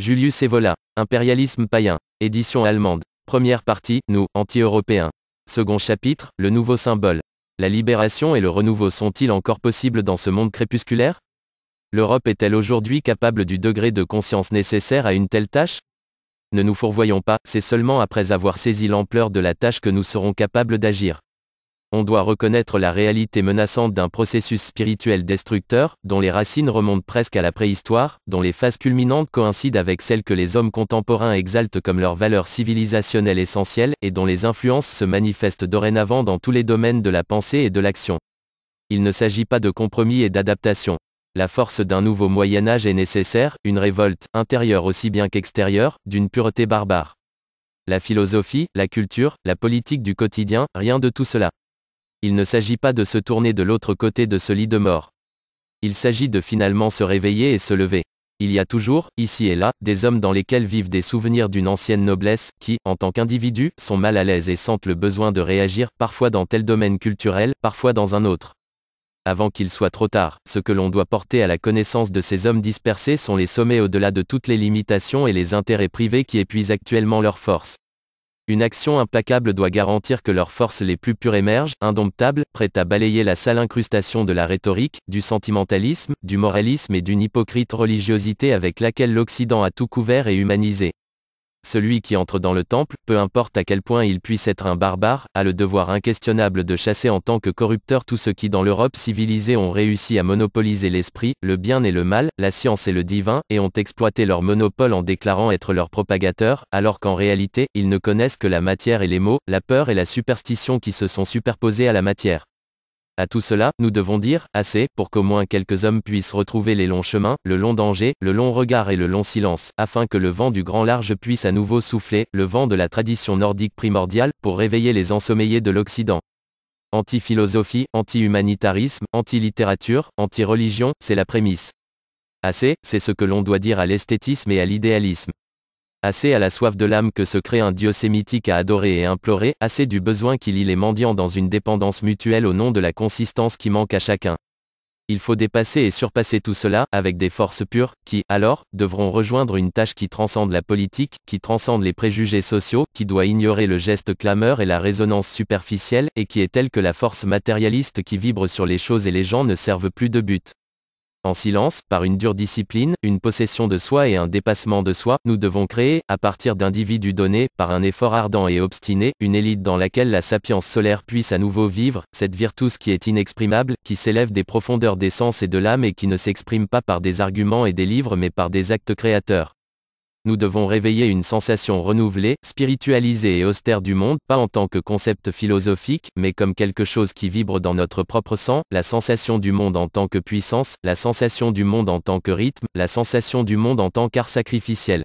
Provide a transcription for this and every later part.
Julius Evola, Impérialisme païen, édition allemande. Première partie, nous, anti-européens. Second chapitre, le nouveau symbole. La libération et le renouveau sont-ils encore possibles dans ce monde crépusculaire? L'Europe est-elle aujourd'hui capable du degré de conscience nécessaire à une telle tâche? Ne nous fourvoyons pas, c'est seulement après avoir saisi l'ampleur de la tâche que nous serons capables d'agir. On doit reconnaître la réalité menaçante d'un processus spirituel destructeur, dont les racines remontent presque à la préhistoire, dont les phases culminantes coïncident avec celles que les hommes contemporains exaltent comme leurs valeurs civilisationnelles essentielles, et dont les influences se manifestent dorénavant dans tous les domaines de la pensée et de l'action. Il ne s'agit pas de compromis et d'adaptation. La force d'un nouveau Moyen-Âge est nécessaire, une révolte, intérieure aussi bien qu'extérieure, d'une pureté barbare. La philosophie, la culture, la politique du quotidien, rien de tout cela. Il ne s'agit pas de se tourner de l'autre côté de ce lit de mort. Il s'agit de finalement se réveiller et se lever. Il y a toujours, ici et là, des hommes dans lesquels vivent des souvenirs d'une ancienne noblesse, qui, en tant qu'individus, sont mal à l'aise et sentent le besoin de réagir, parfois dans tel domaine culturel, parfois dans un autre. Avant qu'il soit trop tard, ce que l'on doit porter à la connaissance de ces hommes dispersés sont les sommets au-delà de toutes les limitations et les intérêts privés qui épuisent actuellement leurs forces. Une action implacable doit garantir que leurs forces les plus pures émergent, indomptables, prêtes à balayer la sale incrustation de la rhétorique, du sentimentalisme, du moralisme et d'une hypocrite religiosité avec laquelle l'Occident a tout couvert et humanisé. Celui qui entre dans le temple, peu importe à quel point il puisse être un barbare, a le devoir inquestionnable de chasser en tant que corrupteurs tous ceux qui dans l'Europe civilisée ont réussi à monopoliser l'esprit, le bien et le mal, la science et le divin, et ont exploité leur monopole en déclarant être leurs propagateurs, alors qu'en réalité, ils ne connaissent que la matière et les mots, la peur et la superstition qui se sont superposés à la matière. À tout cela, nous devons dire, assez, pour qu'au moins quelques hommes puissent retrouver les longs chemins, le long danger, le long regard et le long silence, afin que le vent du grand large puisse à nouveau souffler, le vent de la tradition nordique primordiale, pour réveiller les ensommeillés de l'Occident. Anti-philosophie, anti-humanitarisme, anti-littérature, anti-religion, c'est la prémisse. Assez, c'est ce que l'on doit dire à l'esthétisme et à l'idéalisme. Assez à la soif de l'âme que se crée un Dieu sémitique à adorer et implorer, assez du besoin qui lie les mendiants dans une dépendance mutuelle au nom de la consistance qui manque à chacun. Il faut dépasser et surpasser tout cela, avec des forces pures, qui, alors, devront rejoindre une tâche qui transcende la politique, qui transcende les préjugés sociaux, qui doit ignorer le geste clameur et la résonance superficielle, et qui est telle que la force matérialiste qui vibre sur les choses et les gens ne servent plus de but. En silence, par une dure discipline, une possession de soi et un dépassement de soi, nous devons créer, à partir d'individus donnés, par un effort ardent et obstiné, une élite dans laquelle la sapience solaire puisse à nouveau vivre, cette virtus qui est inexprimable, qui s'élève des profondeurs des sens et de l'âme et qui ne s'exprime pas par des arguments et des livres mais par des actes créateurs. Nous devons réveiller une sensation renouvelée, spiritualisée et austère du monde, pas en tant que concept philosophique, mais comme quelque chose qui vibre dans notre propre sang, la sensation du monde en tant que puissance, la sensation du monde en tant que rythme, la sensation du monde en tant qu'art sacrificiel.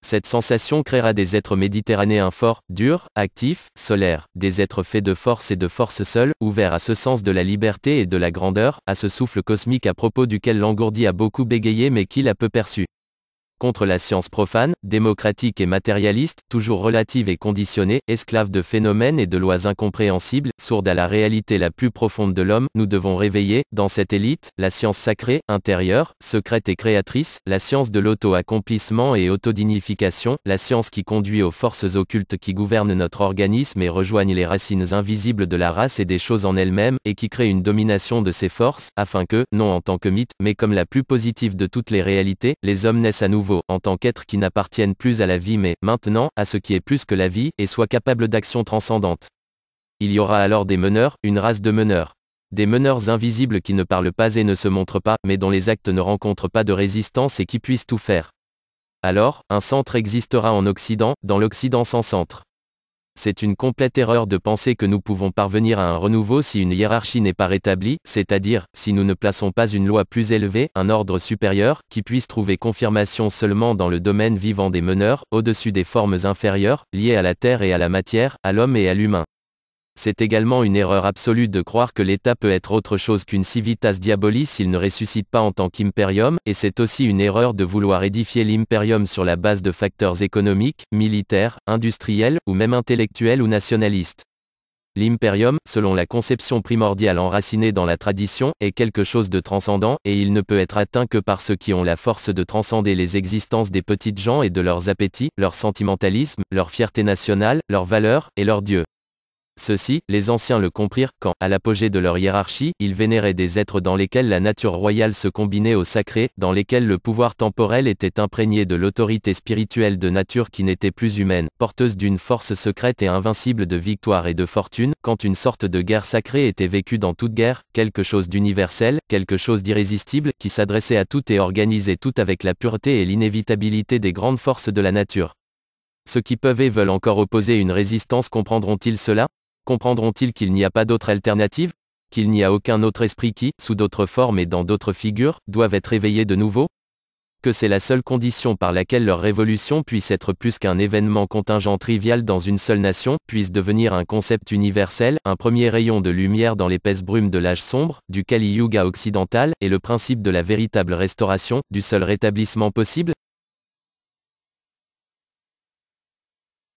Cette sensation créera des êtres méditerranéens forts, durs, actifs, solaires, des êtres faits de force et de force seuls, ouverts à ce sens de la liberté et de la grandeur, à ce souffle cosmique à propos duquel l'engourdi a beaucoup bégayé mais qu'il a peu perçu. Contre la science profane, démocratique et matérialiste, toujours relative et conditionnée, esclave de phénomènes et de lois incompréhensibles, sourde à la réalité la plus profonde de l'homme, nous devons réveiller, dans cette élite, la science sacrée, intérieure, secrète et créatrice, la science de l'auto-accomplissement et autodignification, la science qui conduit aux forces occultes qui gouvernent notre organisme et rejoignent les racines invisibles de la race et des choses en elles-mêmes, et qui crée une domination de ces forces, afin que, non en tant que mythe, mais comme la plus positive de toutes les réalités, les hommes naissent à nouveau, en tant qu'êtres qui n'appartiennent plus à la vie mais, maintenant, à ce qui est plus que la vie, et soient capables d'actions transcendantes. Il y aura alors des meneurs, une race de meneurs. Des meneurs invisibles qui ne parlent pas et ne se montrent pas, mais dont les actes ne rencontrent pas de résistance et qui puissent tout faire. Alors, un centre existera en Occident, dans l'Occident sans centre. C'est une complète erreur de penser que nous pouvons parvenir à un renouveau si une hiérarchie n'est pas rétablie, c'est-à-dire, si nous ne plaçons pas une loi plus élevée, un ordre supérieur, qui puisse trouver confirmation seulement dans le domaine vivant des meneurs, au-dessus des formes inférieures, liées à la terre et à la matière, à l'homme et à l'humain. C'est également une erreur absolue de croire que l'État peut être autre chose qu'une civitas diabolis s'il ne ressuscite pas en tant qu'impérium, et c'est aussi une erreur de vouloir édifier l'impérium sur la base de facteurs économiques, militaires, industriels, ou même intellectuels ou nationalistes. L'impérium, selon la conception primordiale enracinée dans la tradition, est quelque chose de transcendant, et il ne peut être atteint que par ceux qui ont la force de transcender les existences des petites gens et de leurs appétits, leur sentimentalisme, leur fierté nationale, leurs valeurs, et leurs dieux. Ceux-ci, les anciens le comprirent quand, à l'apogée de leur hiérarchie, ils vénéraient des êtres dans lesquels la nature royale se combinait au sacré, dans lesquels le pouvoir temporel était imprégné de l'autorité spirituelle de nature qui n'était plus humaine, porteuse d'une force secrète et invincible de victoire et de fortune, quand une sorte de guerre sacrée était vécue dans toute guerre, quelque chose d'universel, quelque chose d'irrésistible, qui s'adressait à tout et organisait tout avec la pureté et l'inévitabilité des grandes forces de la nature. Ceux qui peuvent et veulent encore opposer une résistance comprendront-ils cela? Comprendront-ils qu'il n'y a pas d'autre alternative? Qu'il n'y a aucun autre esprit qui, sous d'autres formes et dans d'autres figures, doivent être éveillés de nouveau? Que c'est la seule condition par laquelle leur révolution puisse être plus qu'un événement contingent trivial dans une seule nation, puisse devenir un concept universel, un premier rayon de lumière dans l'épaisse brume de l'âge sombre, du Kali Yuga occidental, et le principe de la véritable restauration, du seul rétablissement possible?